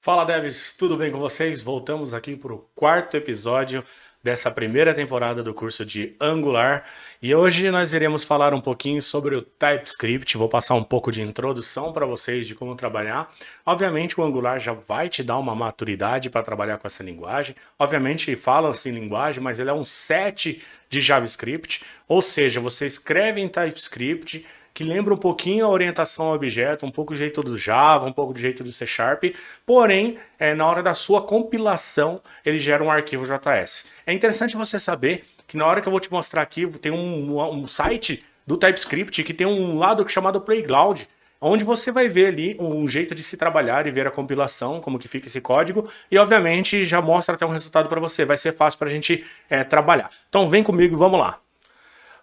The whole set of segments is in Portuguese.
Fala devs, tudo bem com vocês? Voltamos aqui para o quarto episódio dessa primeira temporada do curso de Angular e hoje nós iremos falar um pouquinho sobre o TypeScript. Vou passar um pouco de introdução para vocês de como trabalhar. Obviamente o Angular já vai te dar uma maturidade para trabalhar com essa linguagem. Obviamente fala-se em linguagem, mas ele é um set de JavaScript, ou seja, você escreve em TypeScript que lembra um pouquinho a orientação ao objeto, um pouco do jeito do Java, um pouco do jeito do C Sharp, porém, na hora da sua compilação, ele gera um arquivo JS. É interessante você saber que na hora que eu vou te mostrar aqui, tem um site do TypeScript que tem um lado chamado Playground, onde você vai ver ali um jeito de se trabalhar e ver a compilação, como que fica esse código, e obviamente já mostra até um resultado para você, vai ser fácil para a gente trabalhar. Então vem comigo e vamos lá.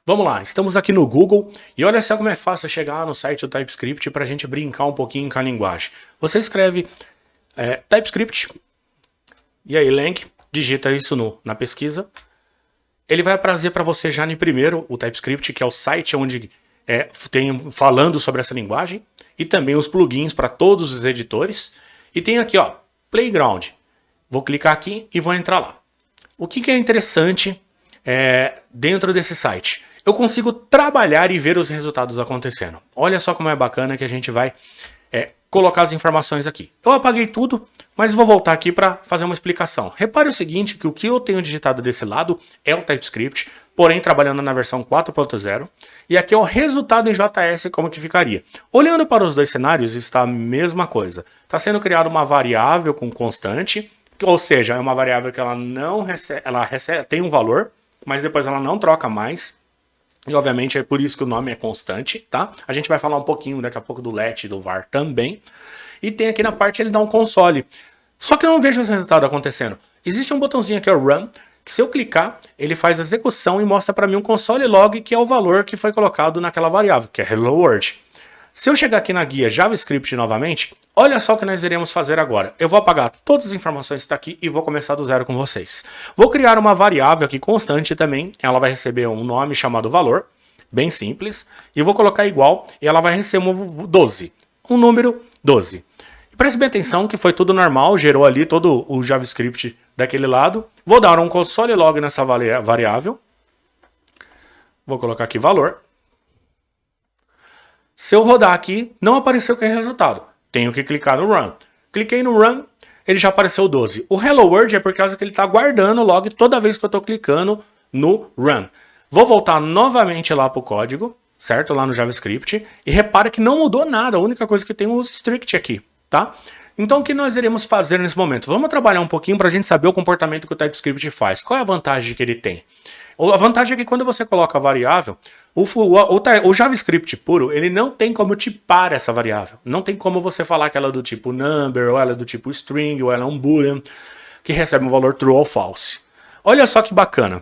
Vamos lá, estamos aqui no Google e olha só como é fácil chegar no site do TypeScript para a gente brincar um pouquinho com a linguagem. Você escreve TypeScript e aí Lang, digita isso na pesquisa. Ele vai trazer para você já no primeiro o TypeScript, que é o site onde tem falando sobre essa linguagem, e também os plugins para todos os editores. E tem aqui, ó, Playground. Vou clicar aqui e vou entrar lá. O que é interessante dentro desse site? Eu consigo trabalhar e ver os resultados acontecendo. Olha só como é bacana que a gente vai colocar as informações aqui. Eu apaguei tudo, mas vou voltar aqui para fazer uma explicação. Repare o seguinte, que o que eu tenho digitado desse lado é o TypeScript, porém trabalhando na versão 4.0, e aqui é o resultado em JS como que ficaria. Olhando para os dois cenários, está a mesma coisa. Está sendo criada uma variável com constante, ou seja, é uma variável que ela não recebe, tem um valor, mas depois ela não troca mais. E obviamente é por isso que o nome é constante, tá? A gente vai falar um pouquinho daqui a pouco do let e do var também. E tem aqui na parte ele dá um console. Só que eu não vejo esse resultado acontecendo. Existe um botãozinho aqui, o Run, que se eu clicar, ele faz a execução e mostra para mim um console log, que é o valor que foi colocado naquela variável, que é Hello World. Se eu chegar aqui na guia JavaScript novamente, olha só o que nós iremos fazer agora. Eu vou apagar todas as informações que estão aqui e vou começar do zero com vocês. Vou criar uma variável aqui constante também. Ela vai receber um nome chamado valor, bem simples. E vou colocar igual e ela vai receber um 12. Um número 12. E preste bem atenção que foi tudo normal, gerou ali todo o JavaScript daquele lado. Vou dar um console log nessa variável. Vou colocar aqui valor. Se eu rodar aqui, não apareceu aquele resultado. Tenho que clicar no Run. Cliquei no Run, ele já apareceu 12. O Hello World é por causa que ele está guardando o log toda vez que eu estou clicando no Run. Vou voltar novamente lá para o código, certo? Lá no JavaScript. E repara que não mudou nada. A única coisa que tem é o strict aqui, tá? Então o que nós iremos fazer nesse momento? Vamos trabalhar um pouquinho para a gente saber o comportamento que o TypeScript faz. Qual é a vantagem que ele tem? A vantagem é que quando você coloca a variável, o JavaScript puro, ele não tem como tipar essa variável. Não tem como você falar que ela é do tipo number, ou ela é do tipo string, ou ela é um boolean, que recebe um valor true ou false. Olha só que bacana.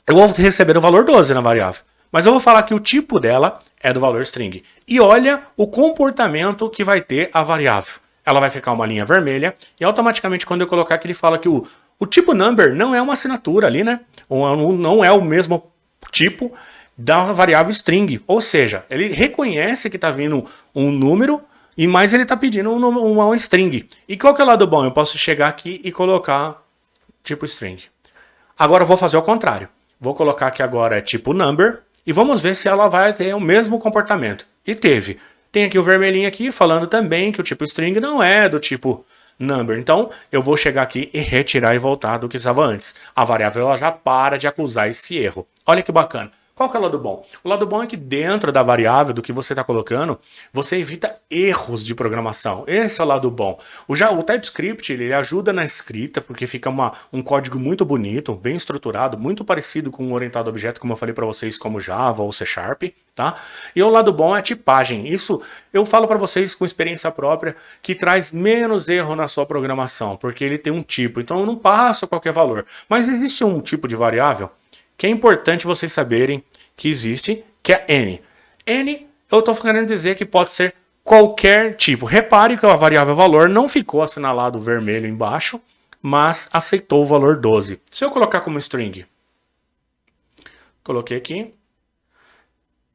Eu vou receber o valor 12 na variável, mas eu vou falar que o tipo dela é do valor string. E olha o comportamento que vai ter a variável. Ela vai ficar uma linha vermelha, e automaticamente quando eu colocar aqui ele fala que o tipo number não é uma assinatura ali, né? Não é o mesmo tipo da variável string. Ou seja, ele reconhece que está vindo um número, mas ele está pedindo uma string. E qual que é o lado bom? Eu posso chegar aqui e colocar tipo string. Agora eu vou fazer o contrário. Vou colocar aqui agora tipo number e vamos ver se ela vai ter o mesmo comportamento. E teve. Tem aqui o vermelhinho aqui falando também que o tipo string não é do tipo number. Então, eu vou chegar aqui e retirar e voltar do que estava antes. A variável ela já para de acusar esse erro. Olha que bacana. Qual que é o lado bom? O lado bom é que dentro da variável, do que você está colocando, você evita erros de programação. Esse é o lado bom. O TypeScript ele ajuda na escrita, porque fica um código muito bonito, bem estruturado, muito parecido com um orientado a objeto, como eu falei para vocês, como Java ou C Sharp. Tá? E o lado bom é a tipagem. Isso eu falo para vocês com experiência própria, que traz menos erro na sua programação, porque ele tem um tipo. Então eu não passo qualquer valor. Mas existe um tipo de variável que é importante vocês saberem que existe, que é n. N, eu estou querendo dizer que pode ser qualquer tipo. Repare que a variável valor não ficou assinalado vermelho embaixo, mas aceitou o valor 12. Se eu colocar como string, coloquei aqui,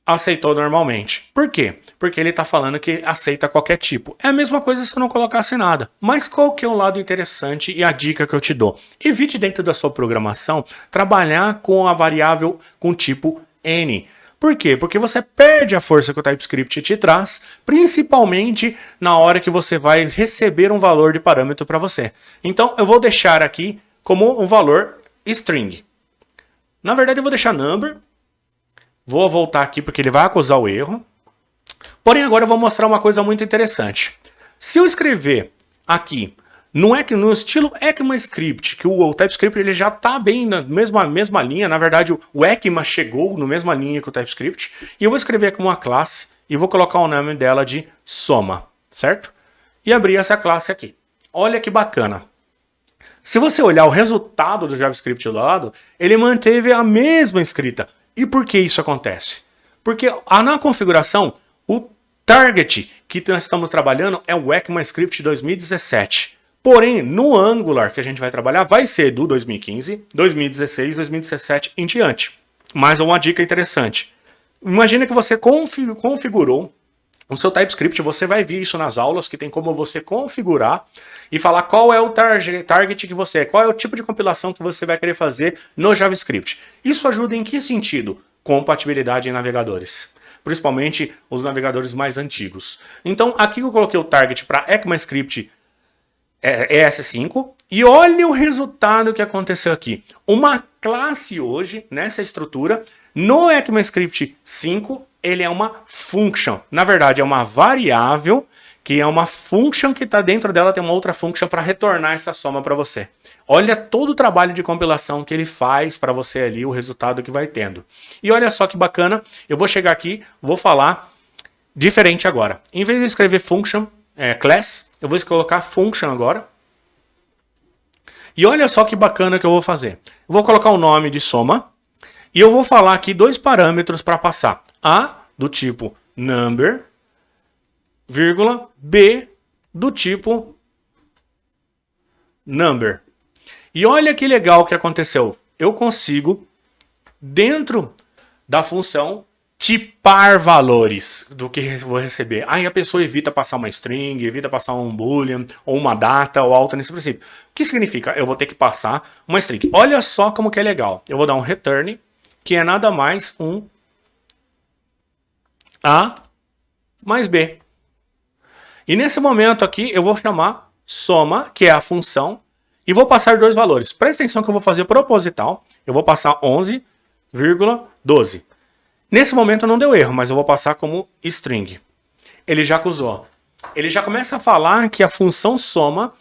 aceitou normalmente. Por quê? Porque ele está falando que aceita qualquer tipo. É a mesma coisa se eu não colocasse nada. Mas qual que é o lado interessante e a dica que eu te dou? Evite dentro da sua programação trabalhar com a variável com tipo N. Por quê? Porque você perde a força que o TypeScript te traz, principalmente na hora que você vai receber um valor de parâmetro para você. Então, eu vou deixar aqui como um valor string. Na verdade, eu vou deixar number. Vou voltar aqui porque ele vai acusar o erro. Porém, agora eu vou mostrar uma coisa muito interessante. Se eu escrever aqui no estilo ECMAScript, que o TypeScript ele já está bem na mesma linha, na verdade o ECMA chegou na mesma linha que o TypeScript, e eu vou escrever aqui uma classe e vou colocar o nome dela de soma, certo? E abrir essa classe aqui. Olha que bacana. Se você olhar o resultado do JavaScript do lado, ele manteve a mesma escrita. E por que isso acontece? Porque na configuração, o target que nós estamos trabalhando é o ECMAScript 2017. Porém, no Angular que a gente vai trabalhar vai ser do 2015, 2016, 2017 em diante. Mais uma dica interessante. Imagina que você configurou o seu TypeScript, você vai ver isso nas aulas, que tem como você configurar e falar qual é o target que você é, qual é o tipo de compilação que você vai querer fazer no JavaScript. Isso ajuda em que sentido? Compatibilidade em navegadores. Principalmente os navegadores mais antigos. Então, aqui eu coloquei o target para ECMAScript ES5 e olha o resultado que aconteceu aqui. Uma classe hoje, nessa estrutura, no ECMAScript 5, ele é uma function. Na verdade, é uma variável que é uma function que está dentro dela, tem uma outra function para retornar essa soma para você. Olha todo o trabalho de compilação que ele faz para você ali, o resultado que vai tendo. E olha só que bacana, eu vou chegar aqui, vou falar diferente agora. Em vez de escrever function, class, eu vou colocar function agora. E olha só que bacana que eu vou fazer. Eu vou colocar o nome de soma e eu vou falar aqui dois parâmetros para passar. A do tipo number, vírgula, B do tipo number. E olha que legal que aconteceu. Eu consigo, dentro da função, tipar valores do que eu vou receber. Aí a pessoa evita passar uma string, evita passar um boolean, ou uma data, ou algo nesse princípio. O que significa? Eu vou ter que passar uma string. Olha só como que é legal. Eu vou dar um return, que é nada mais um A mais B. E nesse momento aqui eu vou chamar soma, que é a função, e vou passar dois valores. Presta atenção que eu vou fazer proposital. Eu vou passar 11,12. Nesse momento não deu erro, mas eu vou passar como string. Ele já acusou. Ele já começa a falar que a função soma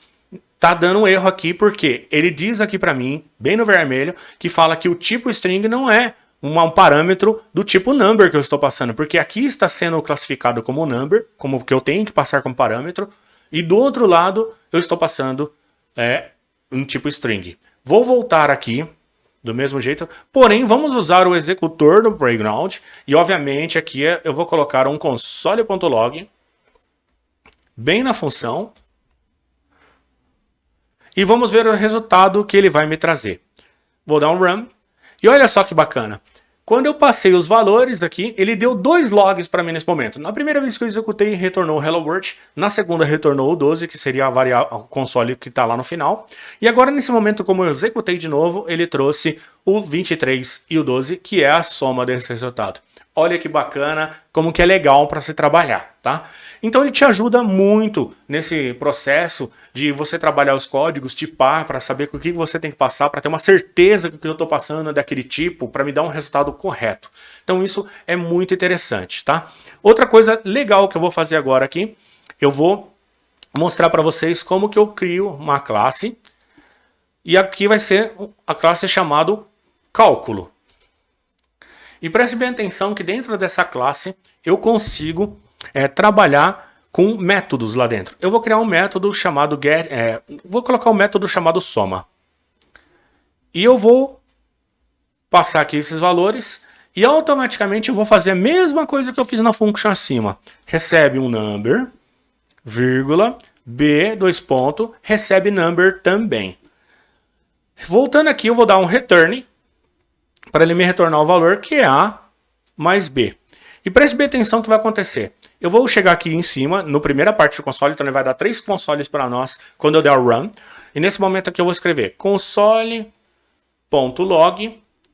tá dando um erro aqui, porque ele diz aqui para mim, bem no vermelho, que fala que o tipo string não é um parâmetro do tipo number que eu estou passando, porque aqui está sendo classificado como number, como que eu tenho que passar como parâmetro, e do outro lado eu estou passando um tipo string. Vou voltar aqui do mesmo jeito, porém vamos usar o executor do Playground, e obviamente aqui eu vou colocar um console.log bem na função, e vamos ver o resultado que ele vai me trazer. Vou dar um run, e olha só que bacana. Quando eu passei os valores aqui, ele deu dois logs para mim nesse momento. Na primeira vez que eu executei, retornou o Hello World. Na segunda, retornou o 12, que seria o console que está lá no final. E agora, nesse momento, como eu executei de novo, ele trouxe o 23 e o 12, que é a soma desse resultado. Olha que bacana, como que é legal para se trabalhar, tá? Então ele te ajuda muito nesse processo de você trabalhar os códigos, tipar, para saber o que você tem que passar, para ter uma certeza que o que eu estou passando é daquele tipo, para me dar um resultado correto. Então isso é muito interessante, tá? Outra coisa legal que eu vou fazer agora aqui, eu vou mostrar para vocês como que eu crio uma classe. E aqui vai ser a classe chamada cálculo. E preste bem atenção que dentro dessa classe eu consigo trabalhar com métodos lá dentro. Eu vou criar um método chamado get, vou colocar um método chamado soma. E eu vou passar aqui esses valores e automaticamente eu vou fazer a mesma coisa que eu fiz na function acima. Recebe um number, vírgula, b, dois pontos, recebe number também. Voltando aqui eu vou dar um return para ele me retornar o valor que é A mais B. E preste bem atenção o que vai acontecer. Eu vou chegar aqui em cima, no primeira parte do console, então ele vai dar 3 consoles para nós quando eu der o run. E nesse momento aqui eu vou escrever console.log,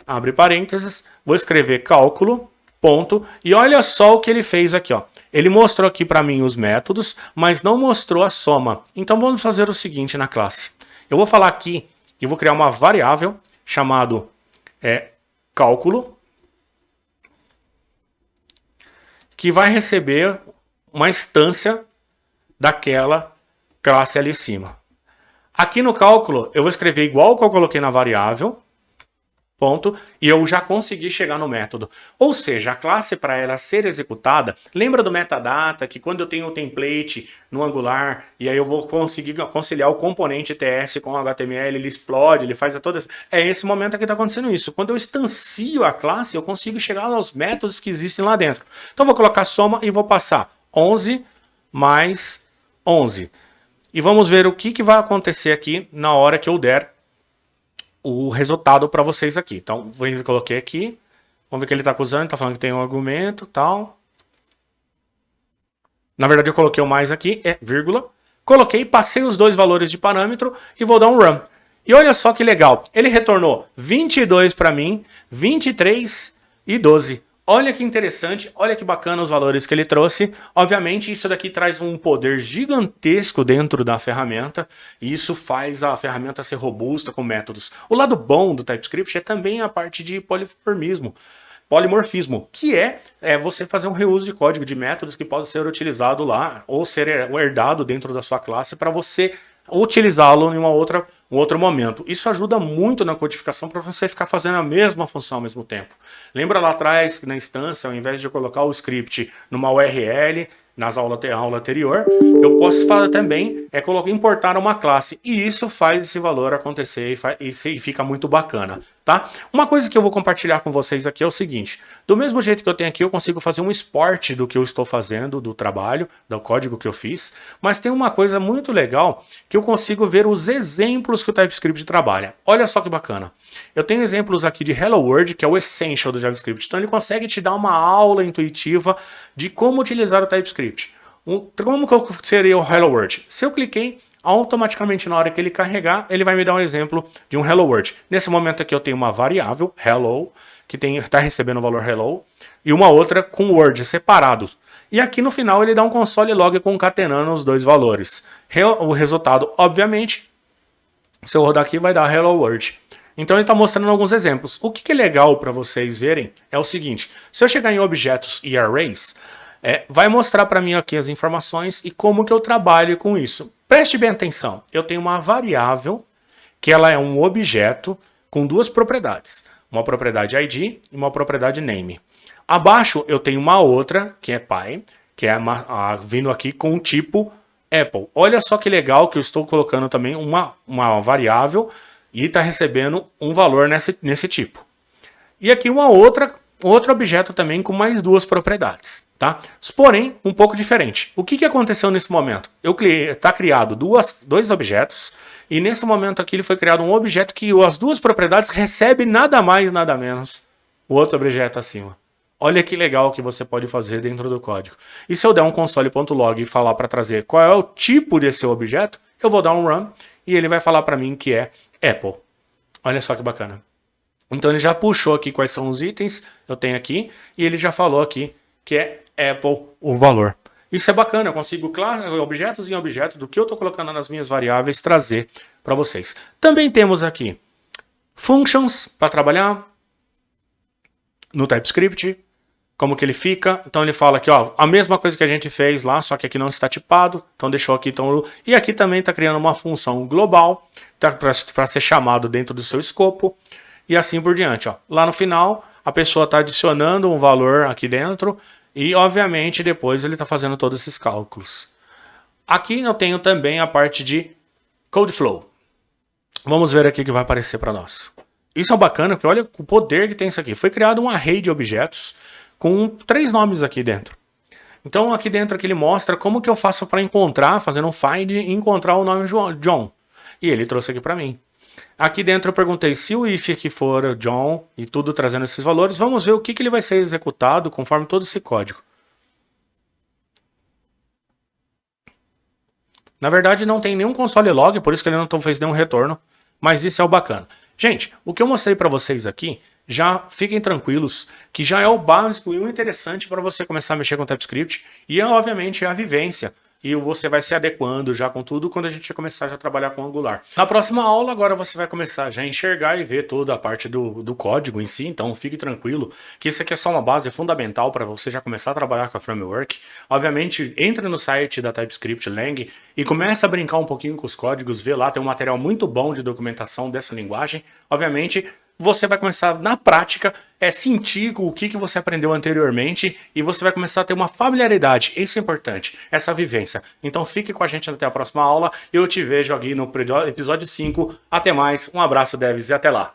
abre parênteses, vou escrever cálculo, ponto, e olha só o que ele fez aqui, ó. Ele mostrou aqui para mim os métodos, mas não mostrou a soma. Então vamos fazer o seguinte na classe. Eu vou falar aqui e vou criar uma variável chamado cálculo, que vai receber uma instância daquela classe ali em cima. Aqui no cálculo, eu vou escrever igual que eu coloquei na variável, ponto, e eu já consegui chegar no método. Ou seja, a classe, para ela ser executada, lembra do metadata, que quando eu tenho um template no Angular, e aí eu vou conseguir conciliar o componente TS com o HTML, ele explode, ele faz todas... É esse momento aqui que está acontecendo isso. Quando eu instancio a classe, eu consigo chegar aos métodos que existem lá dentro. Então eu vou colocar soma e vou passar 11 mais 11. E vamos ver o que vai acontecer aqui na hora que eu der o resultado para vocês aqui. Então, eu coloquei aqui. Vamos ver o que ele está acusando. Está falando que tem um argumento, tal. Na verdade, eu coloquei o mais aqui, vírgula. Coloquei, passei os 2 valores de parâmetro e vou dar um run. E olha só que legal. Ele retornou 22 para mim, 23 e 12. Olha que interessante, olha que bacana os valores que ele trouxe. Obviamente, isso daqui traz um poder gigantesco dentro da ferramenta, e isso faz a ferramenta ser robusta com métodos. O lado bom do TypeScript é também a parte de polimorfismo, que é você fazer um reuso de código de métodos que pode ser utilizado lá, ou ser herdado dentro da sua classe para você utilizá-lo em um outro momento. Isso ajuda muito na codificação para você ficar fazendo a mesma função ao mesmo tempo. Lembra lá atrás que na instância, ao invés de eu colocar o script numa URL, nas aula anterior, eu posso fazer também, importar uma classe, e isso faz esse valor acontecer e fica muito bacana, tá? Uma coisa que eu vou compartilhar com vocês aqui é o seguinte: do mesmo jeito que eu tenho aqui, eu consigo fazer um export do que eu estou fazendo, do trabalho, do código que eu fiz, mas tem uma coisa muito legal, que eu consigo ver os exemplos que o TypeScript trabalha. Olha só que bacana. Eu tenho exemplos aqui de Hello World, que é o essential do JavaScript. Então ele consegue te dar uma aula intuitiva de como utilizar o TypeScript. Como que seria o Hello World? Se eu cliquei, automaticamente na hora que ele carregar, ele vai me dar um exemplo de um Hello World. Nesse momento aqui eu tenho uma variável, hello, que está recebendo o valor hello, e uma outra com word, separados. E aqui no final ele dá um console log concatenando os 2 valores. O resultado, obviamente, se eu rodar aqui, vai dar hello world. Então ele está mostrando alguns exemplos. O que é legal para vocês verem é o seguinte: se eu chegar em objetos e arrays, vai mostrar para mim aqui as informações e como que eu trabalho com isso. Preste bem atenção. Eu tenho uma variável que ela é um objeto com 2 propriedades. Uma propriedade ID e uma propriedade name. Abaixo eu tenho uma outra, que é pi, que é vindo aqui com o tipo Apple. Olha só que legal que eu estou colocando também uma variável e está recebendo um valor nesse tipo. E aqui outro objeto também com mais 2 propriedades. Tá? Porém, um pouco diferente. O que aconteceu nesse momento? Está criado 2 objetos, e nesse momento aqui ele foi criado um objeto que as 2 propriedades recebem nada mais, nada menos o outro objeto acima. Olha que legal que você pode fazer dentro do código. E se eu der um console.log e falar para trazer qual é o tipo desse objeto, eu vou dar um run e ele vai falar para mim que é Apple. Olha só que bacana. Então ele já puxou aqui quais são os itens, eu tenho aqui, e ele já falou aqui que é Apple o valor. Isso é bacana, eu consigo, objetos em objetos do que eu estou colocando nas minhas variáveis, trazer para vocês. Também temos aqui functions para trabalhar no TypeScript, como que ele fica. Então ele fala aqui, ó, a mesma coisa que a gente fez lá, só que aqui não está tipado, então deixou aqui. E aqui também está criando uma função global, tá, para ser chamado dentro do seu escopo, e assim por diante. Ó. Lá no final, a pessoa está adicionando um valor aqui dentro, e obviamente depois ele está fazendo todos esses cálculos. Aqui eu tenho também a parte de CodeFlow. Vamos ver aqui o que vai aparecer para nós. Isso é bacana, porque olha o poder que tem isso aqui. Foi criado um array de objetos com 3 nomes aqui dentro. Então aqui dentro aqui ele mostra como que eu faço para encontrar, fazendo um find e encontrar o nome John. E ele trouxe aqui para mim. Aqui dentro eu perguntei se o if aqui for John e tudo trazendo esses valores, vamos ver o que ele vai ser executado conforme todo esse código. Na verdade não tem nenhum console log, por isso que ele não fez nenhum retorno, mas isso é o bacana. Gente, o que eu mostrei para vocês aqui, já fiquem tranquilos, que já é o básico e o interessante para você começar a mexer com TypeScript, e obviamente é a vivência. E você vai se adequando já com tudo quando a gente começar já a trabalhar com Angular. Na próxima aula, agora você vai começar já a enxergar e ver toda a parte do código em si, então fique tranquilo que isso aqui é só uma base fundamental para você já começar a trabalhar com a framework. Obviamente, entre no site da TypeScript Lang e começa a brincar um pouquinho com os códigos, vê lá, tem um material muito bom de documentação dessa linguagem. Obviamente, você vai começar, na prática, sentir o que você aprendeu anteriormente e você vai começar a ter uma familiaridade. Isso é importante, essa vivência. Então fique com a gente até a próxima aula. Eu te vejo aqui no episódio 5. Até mais, um abraço, devs, e até lá.